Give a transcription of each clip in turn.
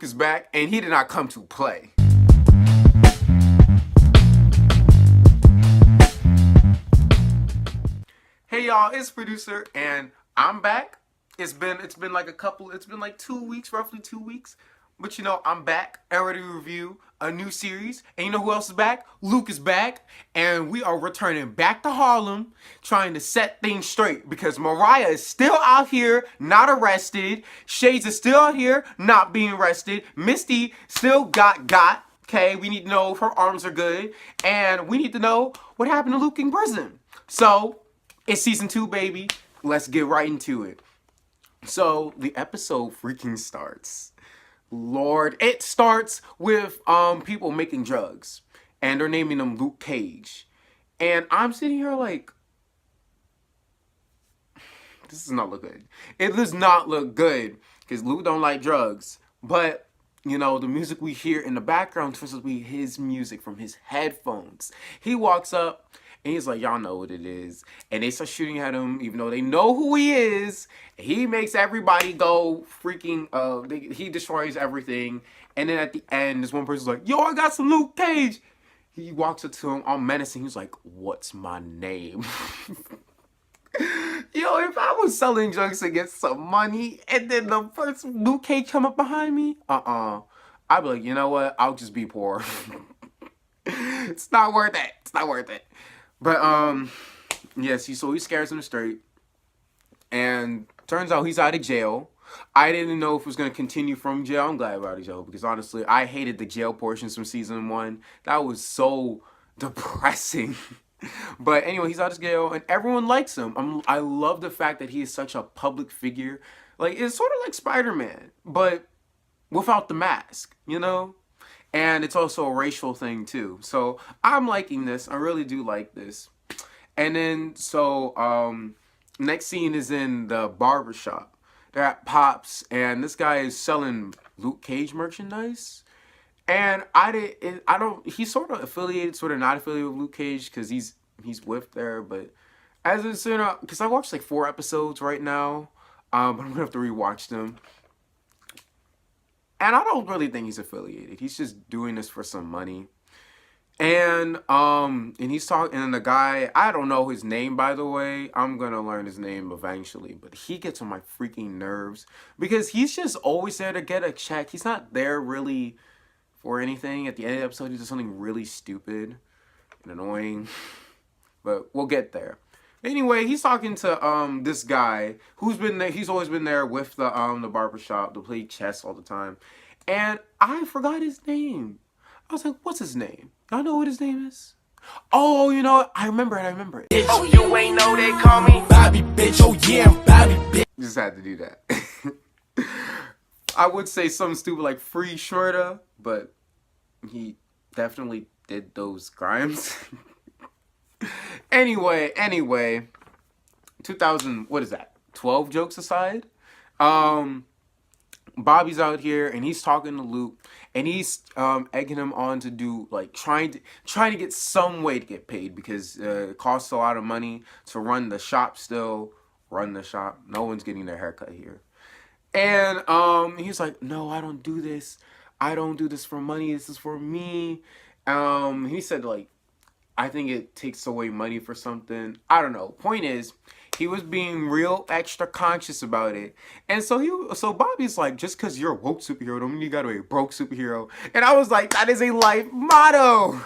Luke is back, and he did not come to play. Hey y'all, it's producer, and I'm back. It's been like 2 weeks, roughly 2 weeks. But you know, I'm back and ready to review a new series. And you know who else is back? Luke is back. And we are returning back to Harlem, trying to set things straight. Because Mariah is still out here, not arrested. Shades is still out here, not being arrested. Misty still got. Okay, we need to know if her arms are good. And we need to know what happened to Luke in prison. So, it's season 2, baby. Let's get right into it. So, the episode freaking starts. Lord, it starts with people making drugs, and they're naming them Luke Cage, and I'm sitting here like, this does not look good. It does not look good because Luke don't like drugs, but you know the music we hear in the background turns out to be his music from his headphones. He walks up. And he's like, y'all know what it is. And they start shooting at him, even though they know who he is. He makes everybody go freaking, he destroys everything. And then at the end, this one person's like, yo, I got some Luke Cage. He walks up to him all menacing. He's like, what's my name? Yo, if I was selling drugs to get some money, and then the first Luke Cage come up behind me, I'd be like, you know what? I'll just be poor. It's not worth it. It's not worth it. But, yes, so he scares him straight. And turns out he's out of jail. I didn't know if it was going to continue from jail. I'm glad about out of jail. Because, honestly, I hated the jail portions from season 1. That was so depressing. But, anyway, he's out of jail. And everyone likes him. I love the fact that he is such a public figure. Like, it's sort of like Spider-Man. But without the mask, you know? And it's also a racial thing, too. So, I'm liking this. I really do like this. And then, so, next scene is in the barbershop. They're at Pop's, and this guy is selling Luke Cage merchandise. And he's sort of affiliated, sort of not affiliated with Luke Cage, because he's with there. But, as it's, you know, because I watched like 4 episodes right now. But I'm going to have to rewatch them. And I don't really think he's affiliated. He's just doing this for some money. And he's talking, and the guy, I don't know his name, by the way. I'm going to learn his name eventually. But he gets on my freaking nerves. Because he's just always there to get a check. He's not there really for anything. At the end of the episode, he does something really stupid and annoying. But we'll get there. Anyway, he's talking to this guy who's been there. He's always been there with the barbershop to play chess all the time. And I forgot his name. I was like, what's his name? Y'all know what his name is? Oh, you know what? I remember it. Bitch, oh, you ain't know they call me Bobby, bitch. Oh, yeah, I'm Bobby, bitch. Just had to do that. I would say something stupid like Free Shorta, but he definitely did those crimes. Anyway, 2000, what is that? 12 jokes aside, Bobby's out here and he's talking to Luke and he's egging him on to do like trying to get some way to get paid because it costs a lot of money to run the shop. No one's getting their haircut here. And he's like, no, I don't do this. I don't do this for money. This is for me. He said like, I think it takes away money for something. I don't know. Point is, he was being real extra conscious about it. And so Bobby's like, just because you're a woke superhero don't mean you gotta be a broke superhero. And I was like, that is a life motto.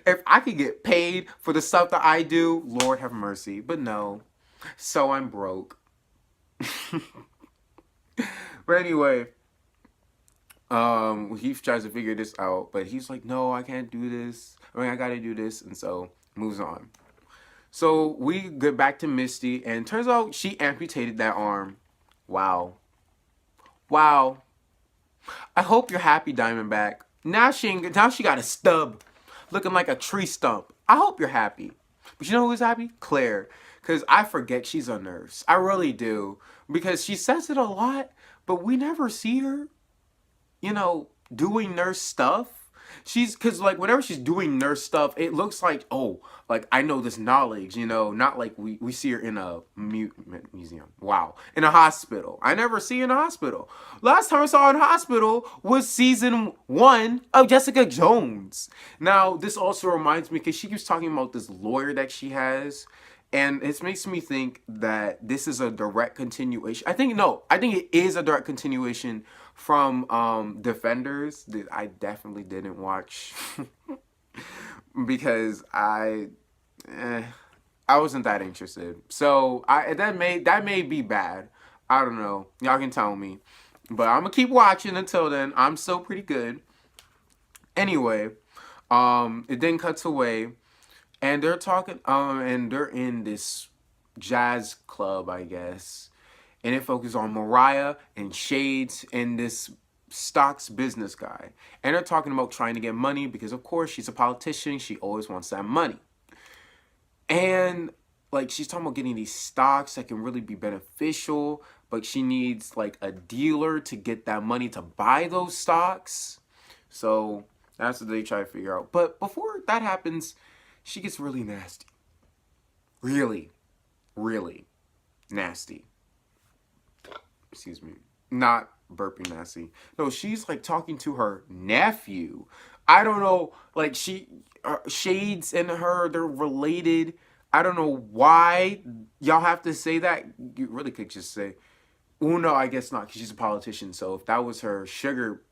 If I could get paid for the stuff that I do, Lord have mercy. But no. So I'm broke. But anyway, he tries to figure this out, but he's like, no, I can't do this. I gotta do this, and so moves on. So we get back to Misty, and turns out she amputated that arm. Wow. I hope you're happy, Diamondback. Now she got a stub, looking like a tree stump. I hope you're happy. But you know who's happy? Claire, because I forget she's a nurse. I really do, because she says it a lot, but we never see her, you know, doing nurse stuff. She's because like whenever she's doing nurse stuff, it looks like, oh, like I know this knowledge, not like we see her in a museum. Wow, in a hospital. I never see her in a hospital. Last time I saw her in a hospital was season 1 of Jessica Jones. Now this also reminds me because she keeps talking about this lawyer that she has. And it makes me think that this is a direct continuation. I think it is a direct continuation from Defenders that I definitely didn't watch because I wasn't that interested. So that may be bad. I don't know. Y'all can tell me. But I'm gonna keep watching until then. I'm still pretty good. Anyway, it then cuts away. And they're talking, and they're in this jazz club, I guess. And it focuses on Mariah and Shades and this stocks business guy. And they're talking about trying to get money because, of course, she's a politician. She always wants that money. And, like, she's talking about getting these stocks that can really be beneficial. But she needs, like, a dealer to get that money to buy those stocks. So that's what they try to figure out. But before that happens, she gets really nasty. Really, really nasty. Excuse me. Not burping nasty. No, she's like talking to her nephew. I don't know. Like Shades and her, they're related. I don't know why y'all have to say that. You really could just say, oh no, I guess not, because she's a politician. So if that was her sugar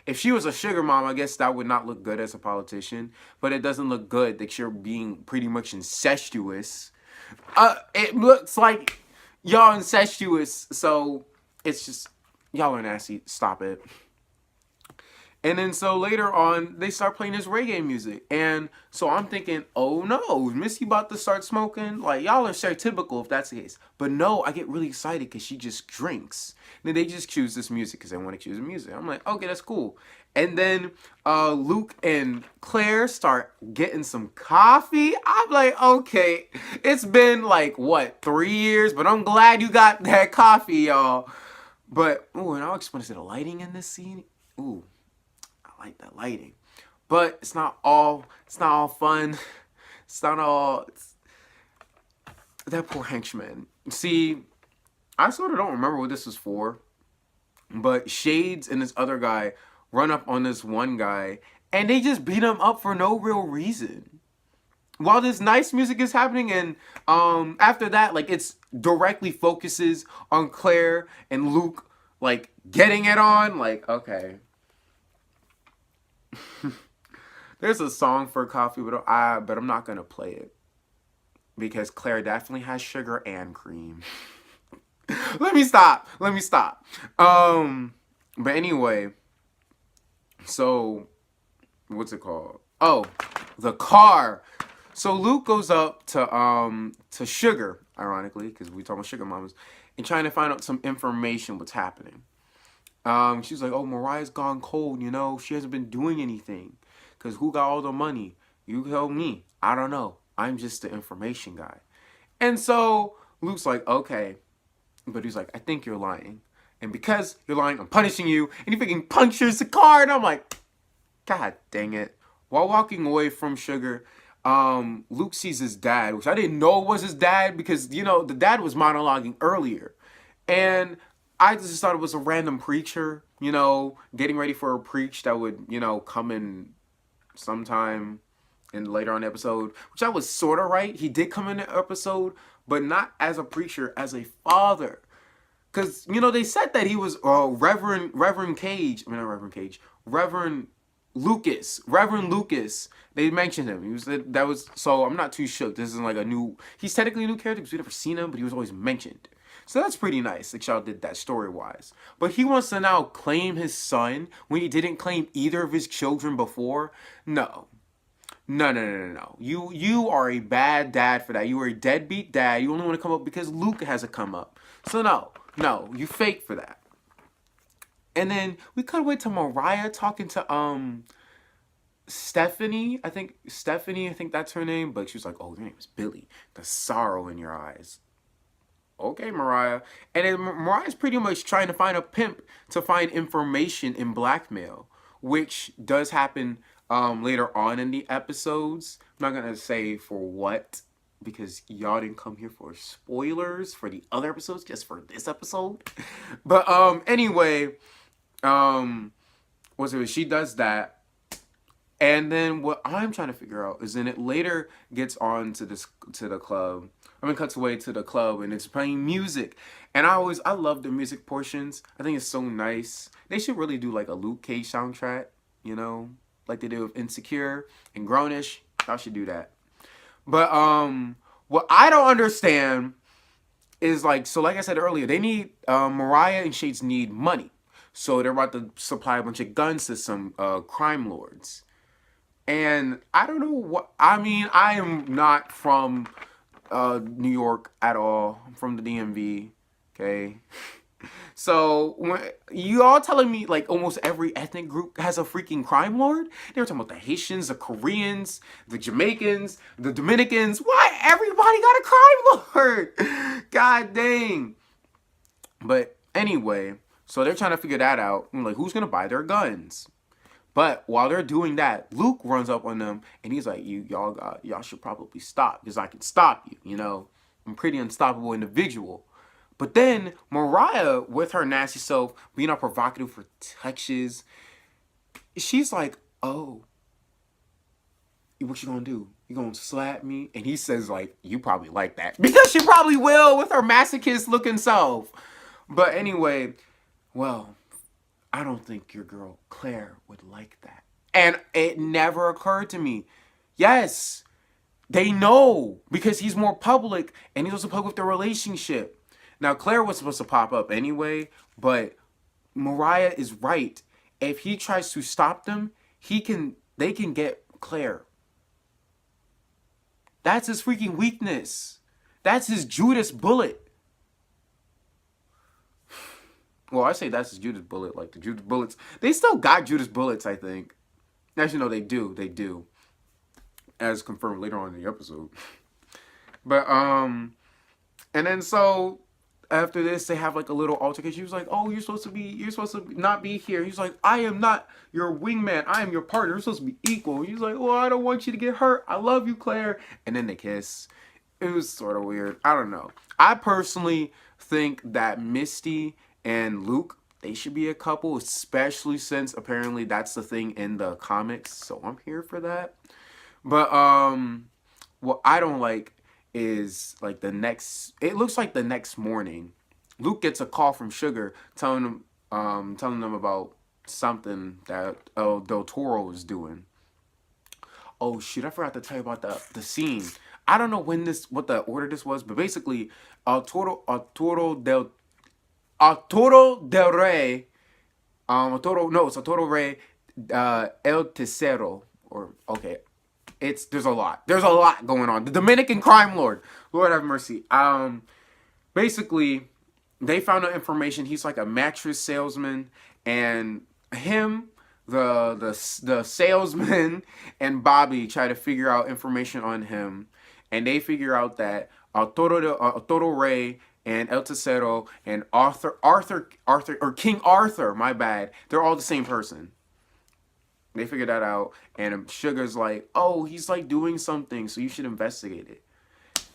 if she was a sugar mom, I guess that would not look good as a politician. But it doesn't look good that you're being pretty much incestuous. It looks like y'all incestuous. So it's just, y'all are nasty. Stop it. And then so later on, they start playing this reggae music. And so I'm thinking, oh no, Misty about to start smoking? Like, y'all are stereotypical if that's the case. But no, I get really excited because she just drinks. And then they just choose this music because they want to choose the music. I'm like, okay, that's cool. And then Luke and Claire start getting some coffee. I'm like, okay, it's been like, what, 3 years? But I'm glad you got that coffee, y'all. But, ooh, and I'll explain, is it a lighting in this scene? Ooh. I like that lighting, but it's not all fun. It's not all. That poor henchman. See, I sort of don't remember what this was for, but Shades and this other guy run up on this one guy, and they just beat him up for no real reason. While this nice music is happening, and after that, like, it's directly focuses on Claire and Luke, like, getting it on. Like, okay. There's a song for coffee, but I'm not gonna play it because Claire definitely has sugar and cream. Let me stop. But anyway, so what's it called? Oh, the car. So Luke goes up to Sugar, ironically, because we talking about sugar mamas, and trying to find out some information what's happening. She's like, oh, Mariah's gone cold, she hasn't been doing anything. Because who got all the money? You tell me. I don't know. I'm just the information guy. And so Luke's like, okay. But he's like, I think you're lying. And because you're lying, I'm punishing you. And he freaking punctures the car. And I'm like, God dang it. While walking away from Sugar, Luke sees his dad, which I didn't know was his dad because, the dad was monologuing earlier. And I just thought it was a random preacher, getting ready for a preach that would, come in sometime in later on the episode, which I was sort of right. He did come in the episode, but not as a preacher, as a father. Because, they said that he was Reverend Lucas. They mentioned him. So I'm not too shook. This isn't like he's technically a new character because we've never seen him, but he was always mentioned. So that's pretty nice that y'all did that story-wise. But he wants to now claim his son when he didn't claim either of his children before? No. No. You are a bad dad for that. You are a deadbeat dad. You only want to come up because Luke has a come up. So no, you fake for that. And then we cut away to Mariah talking to Stephanie. I think that's her name. But she was like, oh, your name is Billy. The sorrow in your eyes. Okay, Mariah. And then Mariah's pretty much trying to find a pimp to find information in blackmail. which does happen later on in the episodes. I'm not gonna say for what, because y'all didn't come here for spoilers for the other episodes, just for this episode. But anyway, what's it? She does that, and then what I'm trying to figure out is then it later gets on to the club. I mean, cuts away to the club and it's playing music, and I love the music portions. I think it's so nice. They should really do like a Luke Cage soundtrack, you know, like they did with Insecure and Grownish. Y'all should do that. But what I don't understand is like, so like I said earlier, they need Mariah and Shades need money, so they're about to supply a bunch of guns to some crime lords. And I don't know what I mean. I am not from New York at all. I'm from the DMV. Okay. So when you all telling me like almost every ethnic group has a freaking crime lord, they were talking about the Haitians, the Koreans, the Jamaicans, the Dominicans. Why everybody got a crime lord? God dang. But anyway, so they're trying to figure that out. I'm like, who's gonna buy their guns? But while they're doing that, Luke runs up on them and he's like, y'all should probably stop because I can stop you. You know, I'm a pretty unstoppable individual. But then Mariah, with her nasty self, being all provocative for touches, she's like, oh, what you gonna do? You gonna slap me? And he says like, you probably like that. Because she probably will with her masochist looking self. But anyway, well, I don't think your girl Claire would like that. And it never occurred to me. Yes, they know because he's more public and he's also public with their relationship. Now, Claire was supposed to pop up anyway, but Mariah is right. If he tries to stop them, they can get Claire. That's his freaking weakness. That's his Judas bullet. Well, I say that's his Judas bullet. Like the Judas bullets, they still got Judas bullets, I think. Actually, no, they do. They do, as confirmed later on in the episode. But and then so after this, they have like a little altercation. She was like, "Oh, you're supposed to not be here." He's like, "I am not your wingman. I am your partner. You're supposed to be equal." He's like, "Well, I don't want you to get hurt. I love you, Claire." And then they kiss. It was sort of weird. I don't know. I personally think that Misty and Luke, they should be a couple, especially since apparently that's the thing in the comics. So I'm here for that. But what I don't like is like it looks like the next morning, Luke gets a call from Sugar telling them about something that Del Toro is doing. Oh shoot, I forgot to tell you about the scene. I don't know what the order this was, but basically Arturo del Rey, it's Arturo Rey, El Tercero, or okay, there's a lot going on. The Dominican crime lord, Lord have mercy. Basically, they found out information. He's like a mattress salesman, and him, the salesman, and Bobby try to figure out information on him, and they figure out that Arturo Rey and El Tercero and King Arthur, my bad, they're all the same person. They figured that out, and Sugar's like, oh, he's like doing something, so you should investigate it.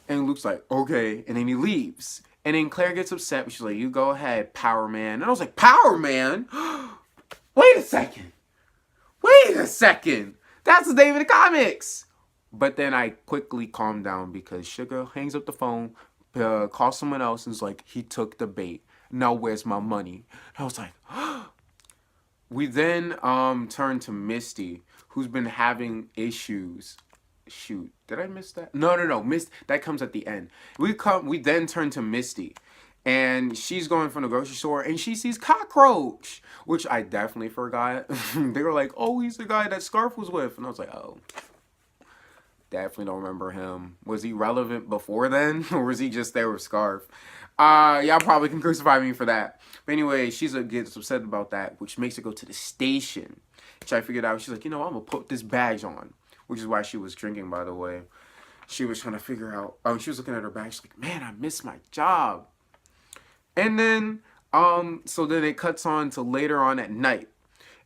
And Luke's like, okay, and then he leaves. And then Claire gets upset, but she's like, you go ahead, Power Man. And I was like, Power Man? Wait a second. That's the name of the comics. But then I quickly calmed down because Sugar hangs up the phone, calls someone else, and is like, he took the bait. Now where's my money? And I was like, we then turn to Misty, who's been having issues. Shoot, did I miss that? No. That comes at the end. We then turn to Misty, and she's going from the grocery store, and she sees Cockroach, which I definitely forgot. They were like, "Oh, he's the guy that Scarf was with," and I was like, "Oh, definitely don't remember him. Was he relevant before then, or was he just there with Scarf?" Y'all probably can crucify me for that. But anyway, gets upset about that, which makes her go to the station. Which I figured out, she's like, I'm gonna put this badge on. Which is why she was drinking, by the way. She was trying to figure out, she was looking at her bag, she's like, man, I missed my job. And then, so then it cuts on to later on at night.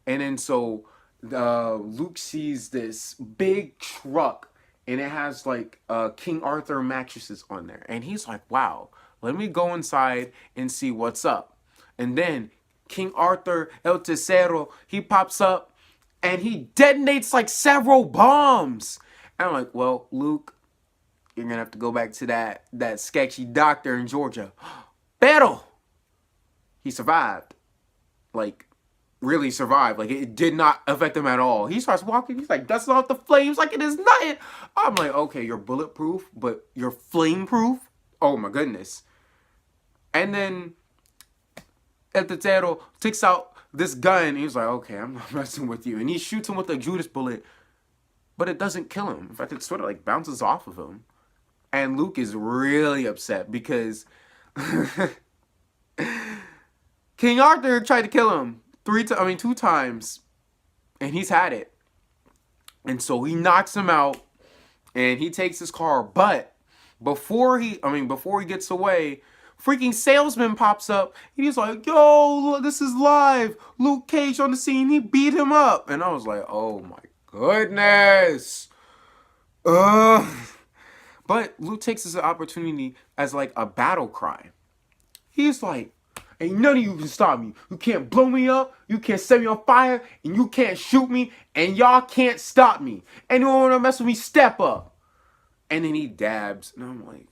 And then so Luke sees this big truck, and it has like King Arthur mattresses on there, and he's like, "Wow, let me go inside and see what's up." And then King Arthur El Tercero, he pops up, and he detonates like several bombs. And I'm like, "Well, Luke, you're gonna have to go back to that sketchy doctor in Georgia." Pero he survived. Like, really survived. Like, it did not affect him at all. He starts walking. He's like dusting off the flames like it is nothing. I'm like, okay, you're bulletproof, but you're flame proof. Oh my goodness. And then El Tetero takes out this gun. He's like, okay, I'm not messing with you. And he shoots him with a Judas bullet, but it doesn't kill him. In fact, it sort of like bounces off of him. And Luke is really upset because King Arthur tried to kill him 2 times, and he's had it. And so he knocks him out, and he takes his car. But before he gets away, freaking salesman pops up, and he's like, "Yo, this is live. Luke Cage on the scene. He beat him up." And I was like, "Oh my goodness." But Luke takes this opportunity as like a battle cry. He's like, "Ain't none of you can stop me. You can't blow me up. You can't set me on fire. And you can't shoot me. And y'all can't stop me. Anyone want to mess with me, step up." And then he dabs. And I'm like,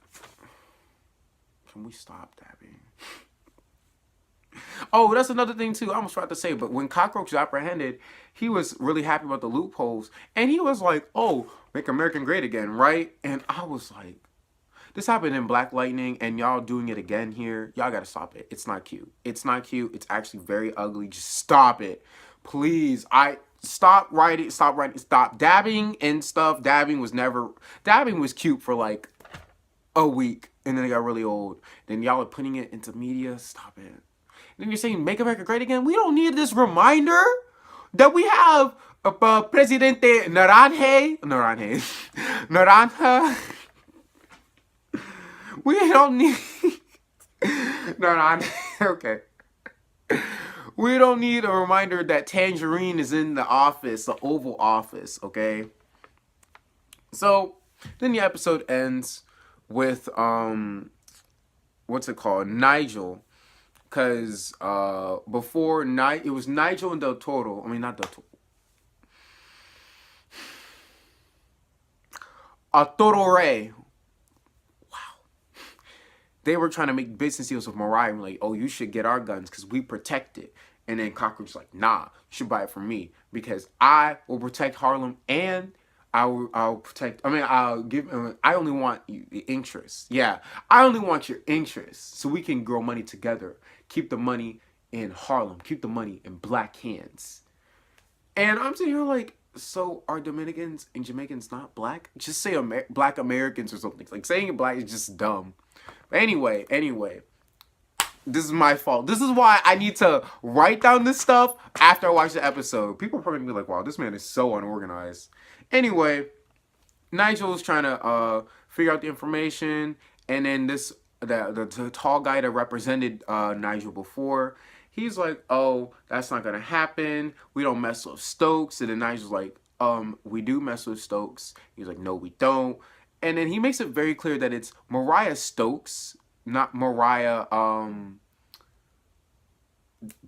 can we stop dabbing? Oh, that's another thing too. I almost forgot to say, but when Cockroach was apprehended, he was really happy about the loopholes. And he was like, "Oh, make America great again, right?" And I was like, this happened in Black Lightning, and y'all doing it again here. Y'all gotta stop it. It's not cute. It's not cute. It's actually very ugly. Just stop it. Please. Stop writing. Stop dabbing and stuff. Dabbing was cute for like a week, and then it got really old. Then y'all are putting it into media. Stop it. Then you're saying make America great again. We don't need this reminder that we have Presidente Naranja. We don't need no, okay. We don't need a reminder that Tangerine is in the office, the Oval Office, okay? So then the episode ends with what's it called? Nigel. Cause before it was Nigel and Del Toro. I mean, not Del Toro. Arturo Rey. They were trying to make business deals with Mariah. And like, "Oh, you should get our guns because we protect it." And then Cockroach was like, "Nah, you should buy it from me because I will protect Harlem and I'll protect. I'll give. I only want the interest. Yeah, I only want your interest so we can grow money together. Keep the money in Harlem. Keep the money in black hands." And I'm sitting here like, so are Dominicans and Jamaicans not black? Just say black Americans or something. Like saying black is just dumb. But anyway, this is my fault. This is why I need to write down this stuff after I watch the episode. People are probably gonna be like, "Wow, this man is so unorganized." Anyway, Nigel is trying to figure out the information, and then the tall guy that represented Nigel before, he's like, "Oh, that's not gonna happen. We don't mess with Stokes." And then Nigel's like, "We do mess with Stokes." He's like, "No, we don't." And then he makes it very clear that it's Mariah Stokes, not Mariah,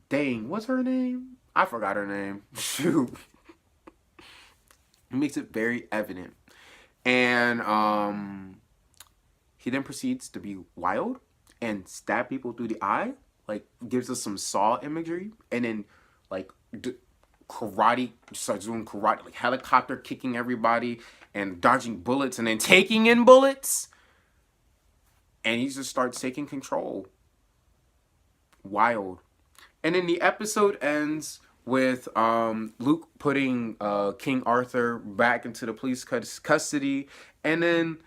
dang, what's her name? I forgot her name. Shoot. He makes it very evident. And he then proceeds to be wild and stab people through the eye. Like, gives us some Saw imagery. And then, like, karate, starts doing karate, like helicopter kicking everybody and dodging bullets and then taking in bullets. And he just starts taking control. Wild. And then the episode ends with Luke putting King Arthur back into the police custody. And then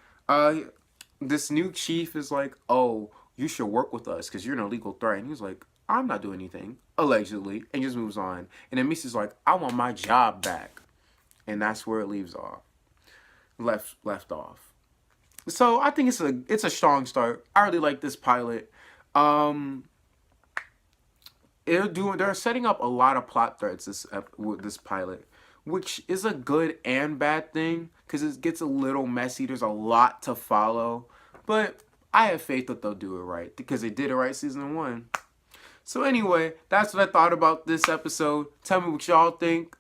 this new chief is like, "Oh, you should work with us because you're an illegal threat." And he's like, "I'm not doing anything," allegedly, and just moves on. And then Misty's like, "I want my job back." And that's where it leaves off. Left off. So I think it's a strong start. I really like this pilot. they're setting up a lot of plot threads with this pilot, which is a good and bad thing because it gets a little messy. There's a lot to follow, but I have faith that they'll do it right because they did it right season 1. So anyway, that's what I thought about this episode. Tell me what y'all think.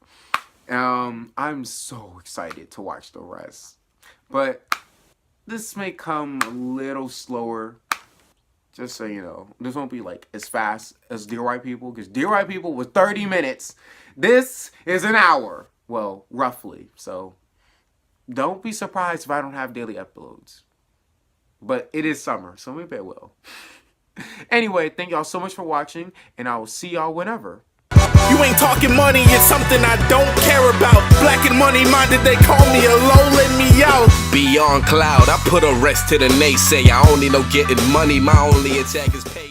I'm so excited to watch the rest, but this may come a little slower. Just so you know, this won't be like as fast as Dear White People, because Dear White People was 30 minutes. This is an hour. Well, roughly. So don't be surprised if I don't have daily uploads. But it is summer, so maybe I will. Anyway, thank y'all so much for watching, and I will see y'all whenever. You ain't talking money, it's something I don't care about. Black and money minded, they call me a low, let me out. Beyond cloud, I put a rest to the naysay. I only know getting money, my only attack is pay.